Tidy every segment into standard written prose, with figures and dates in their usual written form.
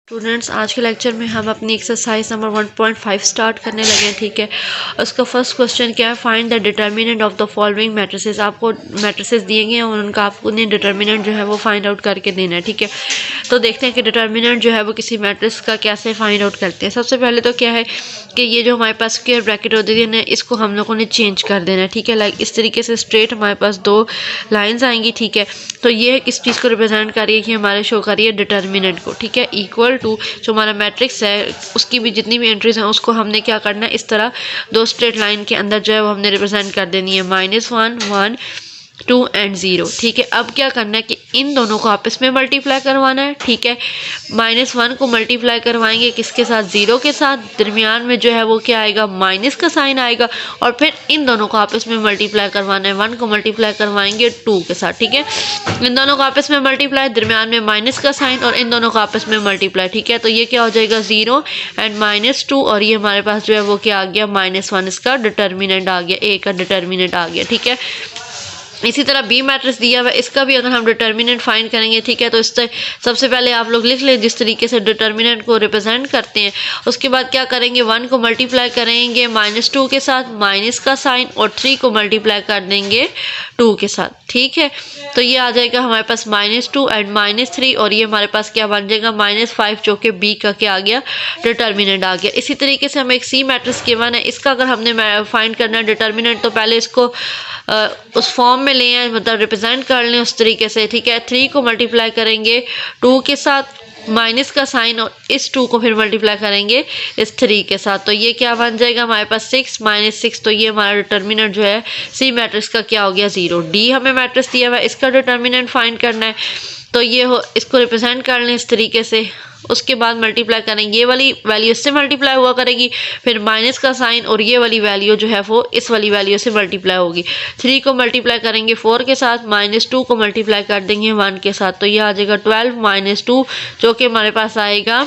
Students, आज के lecture में हम अपनी एक्सरसाइज नंबर 1.5 स्टार्ट करने लगे हैं। ठीक है, उसका फर्स्ट क्वेश्चन क्या है, find the determinant of the following matrices. आपको मैट्रिसेस दिए गए हैं और उनका आपको डिटर्मिनेंट जो है वो फाइंड आउट करके देना है। ठीक है, तो देखते हैं कि डिटर्मिनेंट जो है वो किसी मैट्रिक्स का कैसे फाइंड आउट करते हैं। सबसे पहले तो क्या है कि ये जो हमारे पास स्क्वायर ब्रैकेट होती है ना, इसको हम लोगों ने चेंज कर देना है। ठीक है, लाइक इस तरीके से स्ट्रेट हमारे पास दो लाइन्स आएंगी। ठीक है, तो ये किस चीज़ को रिप्रेजेंट कर रही है कि हमारे शो कर रही है डिटर्मिनेंट को। ठीक है, इक्वल टू जो हमारा मैट्रिक्स है उसकी भी जितनी भी एंट्रीज हैं उसको हमने क्या करना है, इस तरह दो स्ट्रेट लाइन के अंदर जो है वो हमने रिप्रेजेंट कर देनी है, -1 1 2 एंड 0। ठीक है, अब क्या करना है कि इन दोनों को आपस में मल्टीप्लाई करवाना है। ठीक है, -1 को मल्टीप्लाई करवाएंगे किसके साथ, 0 के साथ। दरमियान में जो है वो क्या आएगा, माइनस का साइन आएगा। और फिर इन दोनों को आपस में मल्टीप्लाई करवाना है, 1 को मल्टीप्लाई करवाएंगे 2 के साथ। ठीक है, इन दोनों को आपस में मल्टीप्लाई, दरमियान में माइनस का साइन, और इन दोनों को आपस में मल्टीप्लाई। ठीक है, तो ये क्या हो जाएगा, 0 एंड -2, और ये हमारे पास जो है वो क्या आ गया, -1। इसका डिटर्मिनेंट आ गया, ए का डिटर्मिनेंट आ गया। ठीक है, इसी तरह बी मैट्रिक्स दिया हुआ है, इसका भी अगर हम डिटर्मिनेंट फाइंड करेंगे। ठीक है, तो इससे सबसे पहले आप लोग लिख लें जिस तरीके से डिटर्मिनेंट को रिप्रेजेंट करते हैं। उसके बाद क्या करेंगे, 1 को मल्टीप्लाई करेंगे -2 के साथ, माइनस का साइन, और 3 को मल्टीप्लाई कर देंगे 2 के साथ। ठीक है, तो ये आ जाएगा हमारे पास -2 एंड -3, और ये हमारे पास क्या बन जाएगा, -5, जो कि बी का क्या आ गया, डिटर्मिनेंट आ गया। इसी तरीके से हमें एक सी मैट्रिक्स गिवन है, इसका अगर हमने फाइंड करना है डिटर्मिनेंट, तो पहले इसको उस फॉर्म में ले आए, मतलब रिप्रेजेंट कर लें उस तरीके से। ठीक है, 3 को मल्टीप्लाई करेंगे 2 के साथ, माइनस का साइन, और इस 2 को फिर मल्टीप्लाई करेंगे इस 3 के साथ। तो ये क्या बन जाएगा हमारे पास 6 -6, तो ये हमारा डिटर्मिनेंट जो है सी मैट्रिक्स का क्या हो गया, 0। डी हमें मैट्रिक्स दिया हुआ है, इसका डिटर्मिनेंट फाइंड करना है, तो ये इसको रिप्रेजेंट कर लें इस तरीके से। उसके बाद मल्टीप्लाई करेंगे, ये वाली वैल्यू इससे मल्टीप्लाई हुआ करेगी, फिर माइनस का साइन, और ये वाली वैल्यू जो है वो इस वाली वैल्यू से मल्टीप्लाई होगी। 3 को मल्टीप्लाई करेंगे 4 के साथ, -2 को मल्टीप्लाई कर देंगे 1 के साथ, तो ये आ जाएगा 12 -2, जो कि हमारे पास आएगा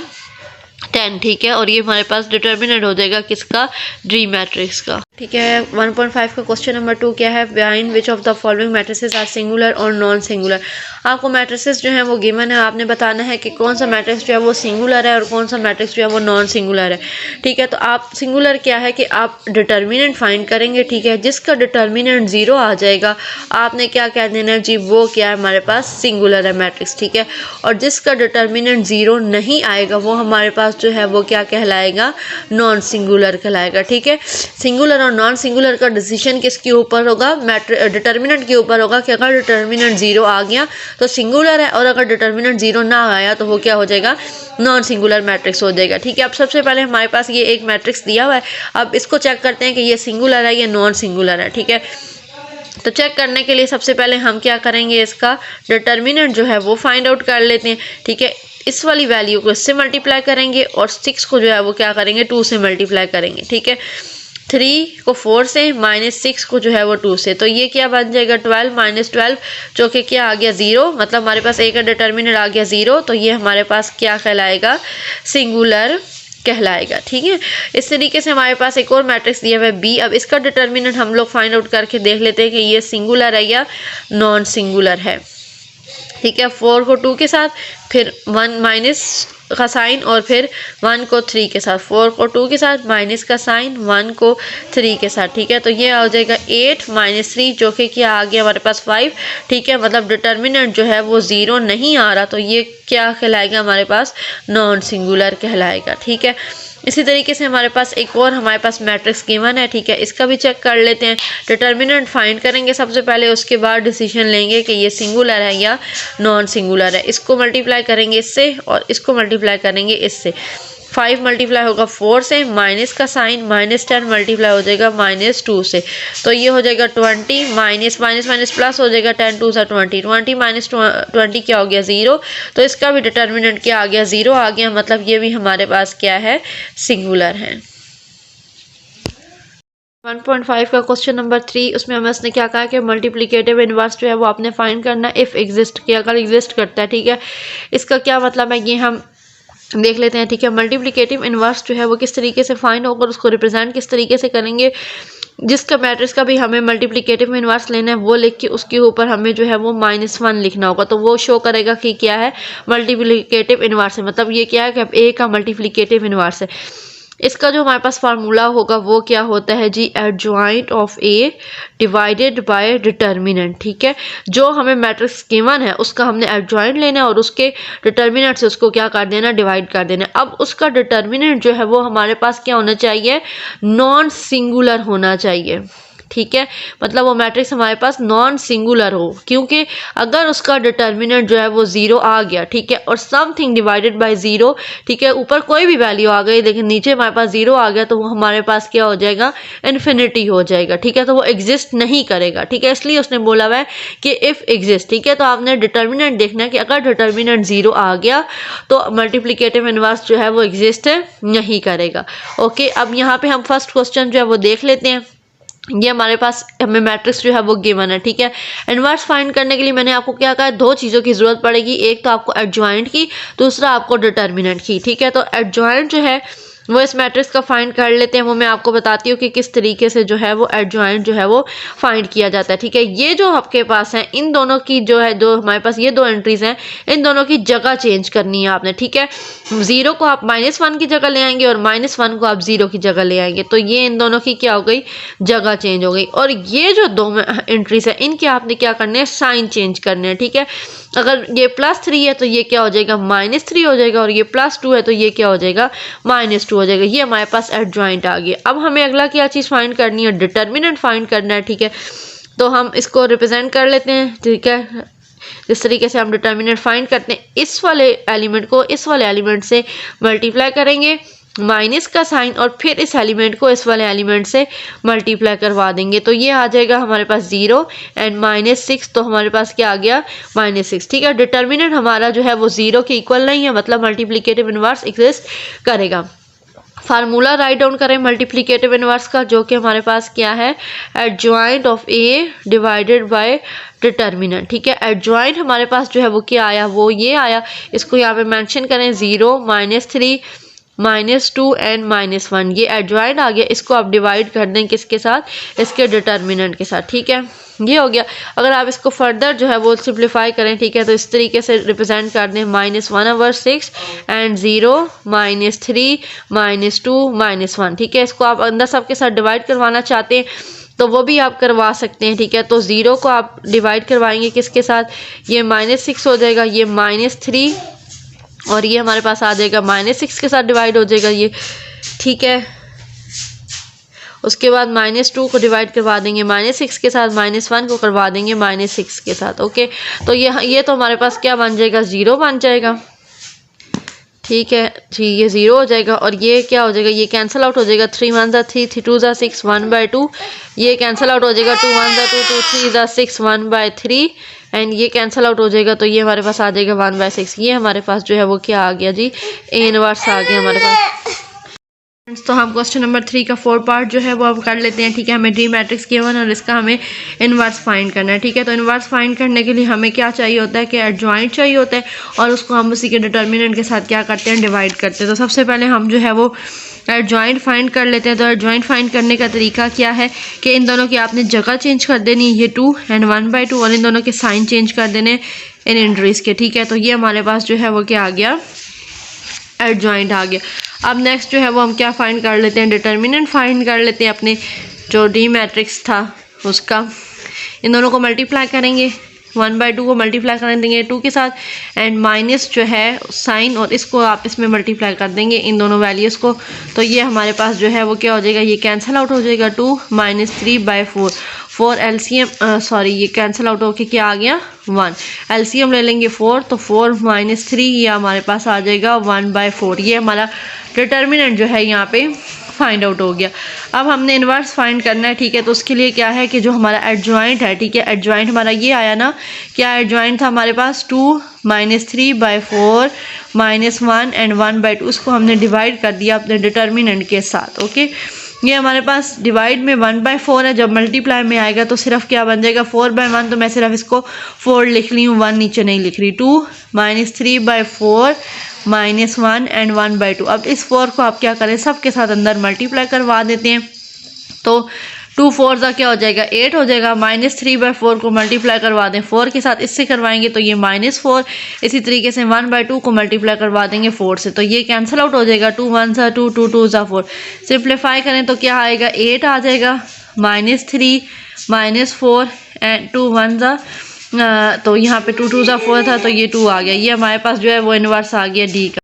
10। ठीक है, और ये हमारे पास डिटर्मिनेंट हो जाएगा किसका, डी मैट्रिक्स का। ठीक है, 1.5 का क्वेश्चन नंबर 2 क्या है, find which of the following matrices are singular और नॉन सिंगुलर। आपको मैट्रिसेस जो है वो गिवन है, आपने बताना है कि कौन सा मैट्रिक्स जो है वो सिंगुलर है और कौन सा मैट्रिक्स जो है वो नॉन सिंगुलर है। ठीक है, तो आप सिंगुलर क्या है कि आप डिटर्मिनेंट फाइंड करेंगे। ठीक है, जिसका डिटर्मिनेंट 0 आ जाएगा आपने क्या कह देना है जी, वो क्या है हमारे पास सिंगुलर है मैट्रिक्स। ठीक है, और जिसका डिटर्मिनेंट 0 नहीं आएगा वो हमारे पास जो है वो क्या कहलाएगा, नॉन सिंगुलर कहलाएगा। ठीक है, सिंगुलर और नॉन सिंगुलर का डिसीजन किसके ऊपर होगा, डिटर्मिनेंट के ऊपर होगा कि अगर डिटर्मिनेंट 0 आ गया तो सिंगुलर है, और अगर डिटर्मिनेंट 0 ना आया तो वो क्या हो जाएगा, नॉन सिंगुलर मैट्रिक्स हो जाएगा। ठीक है, अब सबसे पहले हमारे पास ये एक मैट्रिक्स दिया हुआ है, अब इसको चेक करते हैं कि ये सिंगुलर है या नॉन सिंगुलर है। ठीक है, तो चेक करने के लिए सबसे पहले हम क्या करेंगे, इसका डिटर्मिनेंट जो है वो फाइंड आउट कर लेते हैं। ठीक है, इस वाली वैल्यू को इससे मल्टीप्लाई करेंगे और 6 को जो है वो क्या करेंगे, 2 से मल्टीप्लाई करेंगे। ठीक है, 3 को 4 से, -6 को जो है वो 2 से, तो ये क्या बन जाएगा, 12 -12, जो कि क्या आ गया 0, मतलब हमारे पास ए का डिटर्मिनेंट आ गया 0, तो ये हमारे पास क्या कहलाएगा, सिंगुलर कहलाएगा। ठीक है, इस तरीके से हमारे पास एक और मैट्रिक्स दिया हुआ है बी। अब इसका डिटर्मिनेंट हम लोग फाइंड आउट करके देख लेते हैं कि ये सिंगुलर है या नॉन सिंगुलर है। ठीक है, 4 को 2 के साथ, फिर 1 माइनस का साइन, और फिर 1 को 3 के साथ, 4 को 2 के साथ, माइनस का साइन, 1 को 3 के साथ। ठीक है, तो ये आ जाएगा 8 -3, जो कि क्या आ गया हमारे पास 5। ठीक है, मतलब डिटर्मिनेंट जो है वो 0 नहीं आ रहा, तो ये क्या कहलाएगा हमारे पास, नॉन सिंगुलर कहलाएगा। ठीक है, इसी तरीके से हमारे पास एक और हमारे पास मैट्रिक्स गिवन है। ठीक है, इसका भी चेक कर लेते हैं, डिटर्मिनेंट फाइंड करेंगे सबसे पहले, उसके बाद डिसीजन लेंगे कि ये सिंगुलर है या नॉन सिंगुलर है। इसको मल्टीप्लाई करेंगे इससे और इसको मल्टीप्लाई करेंगे इससे, 5 मल्टीप्लाई होगा 4 से, माइनस का साइन, -10 मल्टीप्लाई हो जाएगा -2 से, तो ये हो जाएगा 20, माइनस माइनस माइनस प्लस हो जाएगा, 10 2 सा 20, 20 -20 क्या हो गया 0, तो इसका भी डिटर्मिनेंट क्या आ गया, 0 आ गया, मतलब ये भी हमारे पास क्या है, सिंगुलर है। 1.5 का क्वेश्चन नंबर 3, उसमें हमें उसने क्या कहा कि मल्टीप्लिकेटिव इनवर्स जो है वो आपने फाइंड करना है इफ़ एग्जिस्ट किया, अगर एग्जिस्ट करता है। ठीक है, इसका क्या मतलब है ये हम देख लेते हैं। ठीक है, मल्टीप्लिकेटिव इनवर्स जो है वो किस तरीके से फाइंड होगा और उसको रिप्रेजेंट किस तरीके से करेंगे। जिसका मैट्रिक्स का भी हमें मल्टीप्लिकेटिव इन्वर्स लेना है वो लिख के उसके ऊपर हमें जो है वो -1 लिखना होगा, तो वो शो करेगा कि क्या है, मल्टीप्लिकेटिव इन्वर्स है। मतलब ये क्या है कि अब ए का मल्टीप्लिकेटिव इन्वर्स है। इसका जो हमारे पास फार्मूला होगा वो क्या होता है जी, adjoint of A divided by determinant. ठीक है, जो हमें मैट्रिक्स गिवन है उसका हमने एडजॉइंट लेना है और उसके डिटर्मिनेंट से उसको क्या कर देना, डिवाइड कर देना। अब उसका डिटर्मिनेंट जो है वो हमारे पास क्या होना चाहिए, नॉन सिंगुलर होना चाहिए। ठीक है, मतलब वो मैट्रिक्स हमारे पास नॉन सिंगुलर हो, क्योंकि अगर उसका डिटर्मिनेंट जो है वो 0 आ गया, ठीक है, और समथिंग डिवाइडेड बाय 0, ठीक है, ऊपर कोई भी वैल्यू आ गई लेकिन नीचे हमारे पास 0 आ गया, तो वो हमारे पास क्या हो जाएगा, इन्फिनिटी हो जाएगा। ठीक है, तो वो एग्जिस्ट नहीं करेगा। ठीक है, इसलिए उसने बोला हुआ है कि इफ एग्जिस्ट। ठीक है, तो आपने डिटर्मिनेंट देखना है कि अगर डिटर्मिनेंट 0 आ गया तो मल्टीप्लिकेटिव इनवर्स जो है वो एग्जिस्ट नहीं करेगा। ओके, अब यहाँ पे हम फर्स्ट क्वेश्चन जो है वो देख लेते हैं। ये हमारे पास हमें मैट्रिक्स जो है वो गिवन है। ठीक है, इनवर्स फाइंड करने के लिए मैंने आपको क्या कहा, दो चीज़ों की ज़रूरत पड़ेगी, एक तो आपको एडजॉइंट की, दूसरा आपको डिटर्मिनेंट की। ठीक है, तो एडजॉइंट जो है वो इस मैट्रिक्स का फाइंड कर लेते हैं। वो मैं आपको बताती हूँ कि किस तरीके से जो है वो एडजॉइंट जो है वो फाइंड किया जाता है। ठीक है, ये जो आपके पास है इन दोनों की जो है, जो हमारे पास ये दो एंट्रीज हैं, इन दोनों की जगह चेंज करनी है आपने। ठीक है, 0 को आप -1 की जगह ले आएंगे और -1 को आप 0 की जगह ले आएंगे, तो ये इन दोनों की क्या हो गई, जगह चेंज हो गई। और ये जो दो एंट्रीज है इनके आपने क्या करने हैं, साइन चेंज करने हैं। ठीक है, अगर ये +3 है तो ये क्या हो जाएगा, -3 हो जाएगा, और ये +2 है तो ये क्या हो जाएगा, -2 हो जाएगा। ये हमारे पास एडजॉइंट आ गया। अब हमें अगला क्या चीज़ फाइंड करनी है, डिटर्मिनेंट फाइंड करना है। ठीक है, तो हम इसको रिप्रेजेंट कर लेते हैं। ठीक है, इस तरीके से हम डिटर्मिनेंट फाइंड करते हैं, इस वाले एलिमेंट को इस वाले एलिमेंट से मल्टीप्लाई करेंगे, माइनस का साइन, और फिर इस एलिमेंट को इस वाले एलिमेंट से मल्टीप्लाई करवा देंगे, तो ये आ जाएगा हमारे पास 0 एंड -6, तो हमारे पास क्या आ गया, -6। ठीक है, डिटर्मिनेंट हमारा जो है वो 0 के इक्वल नहीं है, मतलब मल्टीप्लिकेटिव इनवर्स एग्जिस्ट करेगा। फार्मूला राइट डाउन करें मल्टीप्लिकेटिव इनवर्स का, जो कि हमारे पास क्या है, adjoint of A divided by determinant. ठीक है, एडजॉइंट हमारे पास जो है वो क्या आया, वो ये आया। इसको यहाँ पे मेंशन करें, 0 -3 -2 एंड -1, ये एडजॉइंट आ गया। इसको आप डिवाइड कर दें किसके साथ, इसके डिटर्मिनेंट के साथ। ठीक है, ये हो गया। अगर आप इसको फर्दर जो है वो सिंप्लीफाई करें, ठीक है, तो इस तरीके से रिप्रेजेंट कर दें, -1/6 एंड 0 -3 -2 -1। ठीक है, इसको आप अंदर सबके साथ डिवाइड करवाना चाहते हैं तो वो भी आप करवा सकते हैं। ठीक है, तो 0 को आप डिवाइड करवाएंगे किसके साथ, ये -6 हो जाएगा, ये -3, और ये हमारे पास आ जाएगा -6 के साथ डिवाइड हो जाएगा ये। ठीक है, उसके बाद -2 को डिवाइड करवा देंगे -6 के साथ, -1 को करवा देंगे -6 के साथ। ओके, तो ये तो हमारे पास क्या बन जाएगा, 0 बन जाएगा। ठीक है जी, ये 0 हो जाएगा, और ये क्या हो जाएगा, ये कैंसिल आउट हो जाएगा, 3 1 3 3 2 6 1/2, ये कैंसिल आउट हो जाएगा, 2 1 2 2 3 6 1/3, एंड ये कैंसिल आउट हो जाएगा, तो ये हमारे पास आ जाएगा 1/6। ये हमारे पास जो है वो क्या आ गया जी, ए इनवर्स आ गया हमारे पास। तो हम क्वेश्चन नंबर 3 का 4 पार्ट जो है वो अब कर लेते हैं। ठीक है, हमें डी मैट्रिक्स गिवन और इसका हमें इनवर्स फाइंड करना है। ठीक है, तो इनवर्स फाइंड करने के लिए हमें क्या चाहिए होता है कि एडजॉइंट चाहिए होता है, और उसको हम उसी के डिटर्मिनेंट के साथ क्या करते हैं, डिवाइड करते हैं। तो सबसे पहले हम जो है वो एडजॉइंट फाइंड कर लेते हैं। तो एडजॉइंट फाइंड करने का तरीका क्या है कि इन दोनों की आपने जगह चेंज कर देनी, ये 2 एंड 1/2, और इन दोनों के साइन चेंज कर देने इन एंट्रीज के। ठीक है, तो ये हमारे पास जो है वो क्या आ गया, एडजॉइंट आ गया। अब नेक्स्ट जो है वो हम क्या फाइंड कर लेते हैं, डिटर्मिनेंट फाइंड कर लेते हैं अपने जो डी मैट्रिक्स था उसका। इन दोनों को मल्टीप्लाई करेंगे, 1/2 को मल्टीप्लाई कर देंगे 2 के साथ, एंड माइनस जो है साइन, और इसको आप इसमें मल्टीप्लाई कर देंगे इन दोनों वैल्यूज़ को, तो ये हमारे पास जो है वो क्या हो जाएगा, ये कैंसिल आउट हो जाएगा, 2 -3/4 4 एलसीएम सॉरी ये कैंसिल आउट होके क्या आ गया, 1 एलसीएम ले लेंगे 4, तो 4 -3 ये हमारे पास आ जाएगा 1/4। ये हमारा डिटर्मिनेंट जो है यहाँ पे फाइंड आउट हो गया। अब हमने इनवर्स फाइंड करना है। ठीक है, तो उसके लिए क्या है कि जो हमारा एडजॉइंट है, ठीक है, एडजॉइंट हमारा ये आया ना, क्या एडजॉइंट था हमारे पास, 2 -3/4 -1 एंड 1/2, उसको हमने डिवाइड कर दिया अपने डिटर्मिनेंट के साथ। ओके, ये हमारे पास डिवाइड में 1/4 है, जब मल्टीप्लाई में आएगा तो सिर्फ क्या बन जाएगा, 4/1, तो मैं सिर्फ इसको 4 लिख ली हूँ, 1 नीचे नहीं लिख रही। 2 -3/4 -1 एंड 1/2। अब इस 4 को आप क्या करें, सबके साथ अंदर मल्टीप्लाई करवा देते हैं, तो 2 4 ज़ा क्या हो जाएगा 8 हो जाएगा। -3/4 को मल्टीप्लाई करवा दें 4 के साथ, इससे करवाएंगे तो ये -4। इसी तरीके से 1/2 को मल्टीप्लाई करवा देंगे 4 से, तो ये कैंसिल आउट हो जाएगा। 2 1 ज़ा 2, 2 2 ज़ा 4। सिंप्लीफाई करें तो क्या आएगा 8 आ जाएगा, -3 -4 एंड 2 1 ज़ा तो यहाँ पे 2 2 ज़ा 4 था तो ये 2 आ गया। ये हमारे पास जो है वो इनवर्स आ गया डी का।